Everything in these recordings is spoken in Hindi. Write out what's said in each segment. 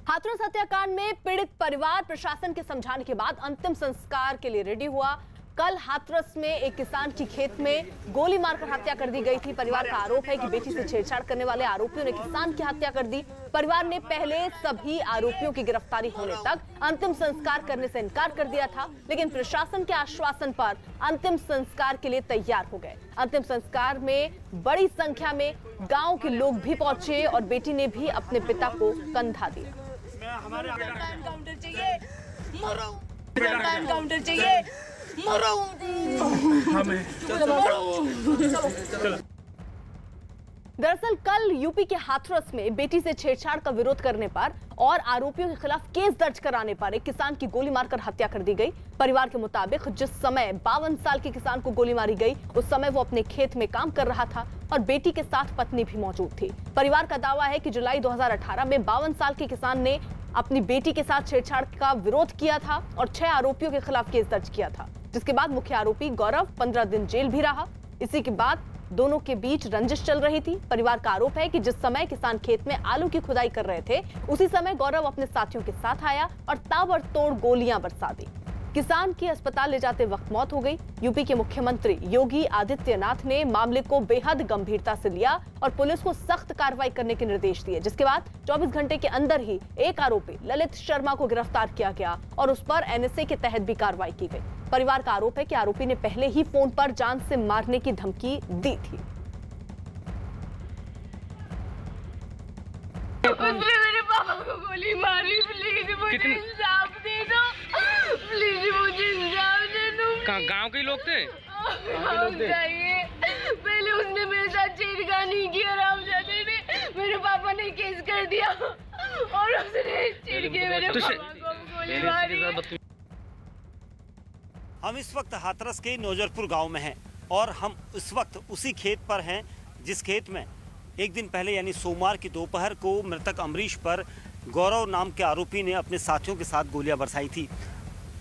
हाथरस हत्याकांड में पीड़ित परिवार प्रशासन के समझाने के बाद अंतिम संस्कार के लिए रेडी हुआ। कल हाथरस में एक किसान की खेत में गोली मारकर हत्या कर दी गई थी। परिवार का आरोप है कि बेटी से छेड़छाड़ करने वाले आरोपियों ने किसान की हत्या कर दी। परिवार ने पहले सभी आरोपियों की गिरफ्तारी होने तक अंतिम संस्कार करने से इनकार कर दिया था, लेकिन प्रशासन के आश्वासन पर अंतिम संस्कार के लिए तैयार हो गए। अंतिम संस्कार में बड़ी संख्या में गांव के लोग भी पहुंचे और बेटी ने भी अपने पिता को कंधा दिया। एनकाउंटर चाहिए, मरो। एनकाउंटर चाहिए, मरो। दरअसल कल यूपी के हाथरस में बेटी से छेड़छाड़ का विरोध करने पर और आरोपियों के खिलाफ केस दर्ज कराने पर एक किसान की गोली मारकर हत्या कर दी गई। परिवार के मुताबिक जिस समय 52 साल के किसान को गोली मारी गई, उस समय वो अपने खेत में काम कर रहा था और बेटी के साथ पत्नी भी मौजूद थी। परिवार का दावा है कि जुलाई 2018 में 52 साल के किसान ने अपनी बेटी के साथ छेड़छाड़ का विरोध किया था और 6 आरोपियों के खिलाफ केस दर्ज किया था, जिसके बाद मुख्य आरोपी गौरव 15 दिन जेल भी रहा। इसी के बाद दोनों के बीच रंजिश चल रही थी। परिवार का आरोप है कि जिस समय किसान खेत में आलू की खुदाई कर रहे थे, उसी समय गौरव अपने साथियों के साथ आया और ताबड़तोड़ गोलियां बरसा दी। किसान की अस्पताल ले जाते वक्त मौत हो गई। यूपी के मुख्यमंत्री योगी आदित्यनाथ ने मामले को बेहद गंभीरता से लिया और पुलिस को सख्त कार्रवाई करने के निर्देश दिए, जिसके बाद 24 घंटे के अंदर ही एक आरोपी ललित शर्मा को गिरफ्तार किया गया और उस पर एनएसए के तहत भी कार्रवाई की गई। परिवार का आरोप है कि आरोपी ने पहले ही फोन पर जान से मारने की धमकी दी थी। उसने मेरे पापा को गोली मारी। प्लीज मुझे इंसाफ दे दो। प्लीज मुझे इंसाफ दे दो। कहाँ गांव के लोग थे? चाहिए। पहले उसने मेरे साथ छेड़खानी की और रामजादे ने मेरे पापा ने केस कर दिया और उसने चिढ़ के मेरे पापा को गोली मारी। हम इस वक्त हाथरस के नौजरपुर गांव में हैं और हम इस वक्त उसी खेत पर हैं जिस खेत में एक दिन पहले यानी सोमवार की दोपहर को मृतक अमरीश पर गौरव नाम के आरोपी ने अपने साथियों के साथ गोलियां बरसाई थी।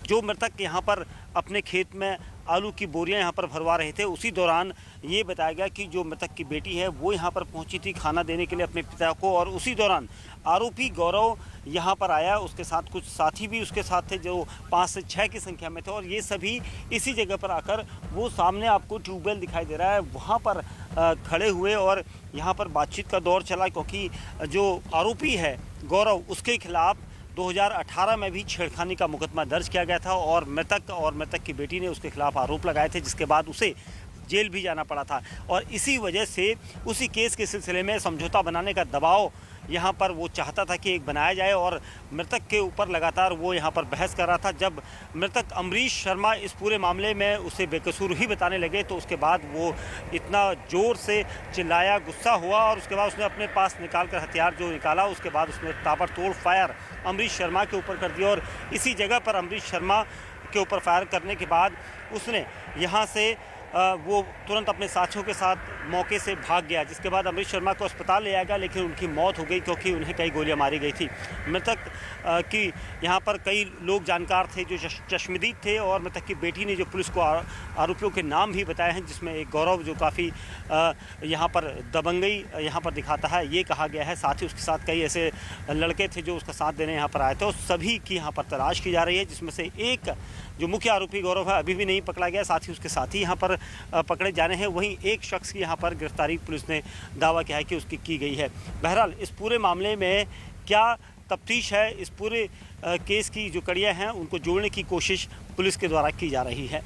जो मृतक यहां पर अपने खेत में आलू की बोरियां यहां पर भरवा रहे थे, उसी दौरान ये बताया गया कि जो मृतक की बेटी है वो यहां पर पहुंची थी खाना देने के लिए अपने पिता को, और उसी दौरान आरोपी गौरव यहाँ पर आया। उसके साथ कुछ साथी भी उसके साथ थे जो 5 से 6 की संख्या में थे और ये सभी इसी जगह पर आकर वो सामने आपको ट्यूबवेल दिखाई दे रहा है वहाँ पर खड़े हुए और यहाँ पर बातचीत का दौर चला, क्योंकि जो आरोपी है गौरव उसके खिलाफ 2018 में भी छेड़खानी का मुकदमा दर्ज किया गया था और मृतक की बेटी ने उसके खिलाफ आरोप लगाए थे, जिसके बाद उसे जेल भी जाना पड़ा था। और इसी वजह से उसी केस के सिलसिले में समझौता बनाने का दबाव यहाँ पर वो चाहता था कि एक बनाया जाए और मृतक के ऊपर लगातार वो यहाँ पर बहस कर रहा था। जब मृतक अमरीश शर्मा इस पूरे मामले में उसे बेकसूर ही बताने लगे तो उसके बाद वो इतना ज़ोर से चिल्लाया, गुस्सा हुआ और उसके बाद उसने अपने पास निकाल कर हथियार जो निकाला, उसके बाद उसने ताबड़तोड़ फायर अमरीश शर्मा के ऊपर कर दिया और इसी जगह पर अमरीश शर्मा के ऊपर फायर करने के बाद उसने यहाँ से वो तुरंत अपने साथियों के साथ मौके से भाग गया, जिसके बाद अमरीश शर्मा को अस्पताल ले आया गया, लेकिन उनकी मौत हो गई क्योंकि उन्हें कई गोलियां मारी गई थी। मृतक की यहाँ पर कई लोग जानकार थे जो चश्मदीद थे और मृतक की बेटी ने जो पुलिस को आरोपियों के नाम भी बताए हैं, जिसमें एक गौरव जो काफ़ी यहाँ पर दबंगई यहाँ पर दिखाता है ये कहा गया है। साथ ही उसके साथ कई ऐसे लड़के थे जो उसका साथ देने यहाँ पर आए थे और सभी की यहाँ पर तलाश की जा रही है, जिसमें से एक जो मुख्य आरोपी गौरव है अभी भी नहीं पकड़ा गया, साथ ही उसके साथी यहाँ पर पकड़े जाने हैं। वहीं एक शख्स की यहाँ पर गिरफ्तारी पुलिस ने दावा किया है कि उसकी की गई है। बहरहाल इस पूरे मामले में क्या तफ्तीश है, इस पूरे केस की जो कड़ियाँ हैं उनको जोड़ने की कोशिश पुलिस के द्वारा की जा रही है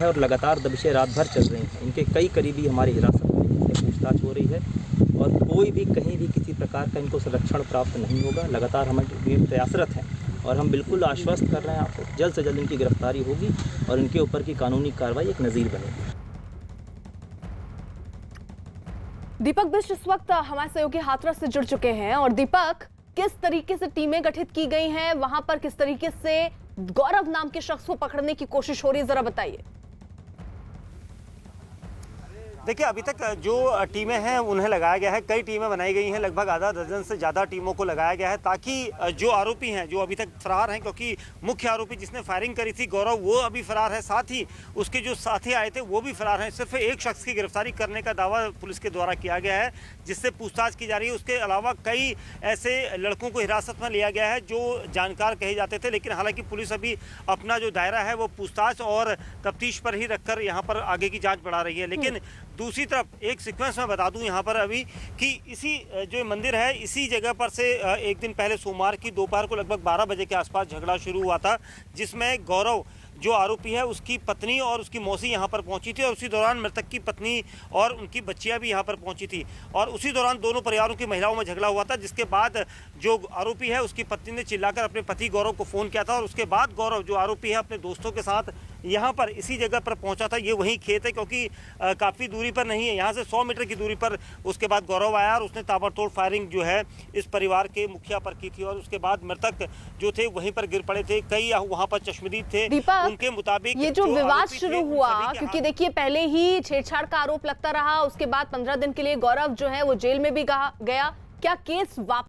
और लगातार दबिशें रात भर चल रही हैं। इनके कई करीबी हमारी हिरासत में इनसे पूछताछ हो रही है और कोई भी कहीं भी किसी प्रकार का इनको संरक्षण प्राप्त नहीं होगा। लगातार हम प्रयासरत हैं और हम बिल्कुल आश्वस्त कर रहे हैं आपको, जल्द से जल्द इनकी गिरफ्तारी होगी और इनके ऊपर की कानूनी कार्रवाई एक नज़ीर बनेगी। दीपक बिष्ट इस वक्त हमारे सहयोगी हाथरस से जुड़ चुके हैं और दीपक, किस तरीके से टीमें गठित की गई हैं, वहां पर किस तरीके से गौरव नाम के शख्स को पकड़ने की कोशिश हो रही है, जरा बताइए। देखिए, अभी तक जो टीमें हैं उन्हें लगाया गया है, कई टीमें बनाई गई हैं, लगभग आधा दर्जन से ज़्यादा टीमों को लगाया गया है ताकि जो आरोपी हैं जो अभी तक फरार हैं, क्योंकि मुख्य आरोपी जिसने फायरिंग करी थी गौरव, वो अभी फरार है, साथ ही उसके जो साथी आए थे वो भी फरार हैं। सिर्फ एक शख्स की गिरफ्तारी करने का दावा पुलिस के द्वारा किया गया है जिससे पूछताछ की जा रही है। उसके अलावा कई ऐसे लड़कों को हिरासत में लिया गया है जो जानकार कहे जाते थे, लेकिन हालांकि पुलिस अभी अपना जो दायरा है वो पूछताछ और तफ्तीश पर ही रखकर यहाँ पर आगे की जाँच बढ़ा रही है। लेकिन दूसरी तरफ एक सीक्वेंस में बता दूं यहाँ पर अभी कि इसी जो मंदिर है इसी जगह पर से एक दिन पहले सोमवार की दोपहर को लगभग 12 बजे के आसपास झगड़ा शुरू हुआ था, जिसमें गौरव जो आरोपी है उसकी पत्नी और उसकी मौसी यहाँ पर पहुंची थी और उसी दौरान मृतक की पत्नी और उनकी बच्चियां भी यहाँ पर पहुंची थी और उसी दौरान दोनों परिवारों की महिलाओं में झगड़ा हुआ था, जिसके बाद जो आरोपी है उसकी पत्नी ने चिल्लाकर अपने पति गौरव को फ़ोन किया था और उसके बाद गौरव जो आरोपी है अपने दोस्तों के साथ यहाँ पर इसी जगह पर पहुंचा था। ये वही खेत है क्योंकि काफ़ी दूरी पर नहीं है, यहाँ से 100 मीटर की दूरी पर उसके बाद गौरव आया और उसने ताबड़तोड़ फायरिंग जो है इस परिवार के मुखिया पर की थी और उसके बाद मृतक जो थे वहीं पर गिर पड़े थे। कई वहाँ पर चश्मदीद थे, उनके मुताबिक ये जो विवाद शुरू हुआ, क्योंकि देखिए पहले ही छेड़छाड़ का आरोप लगता रहा, उसके बाद 15 दिन के लिए गौरव जो है वो जेल में भी गया, क्या केस वापस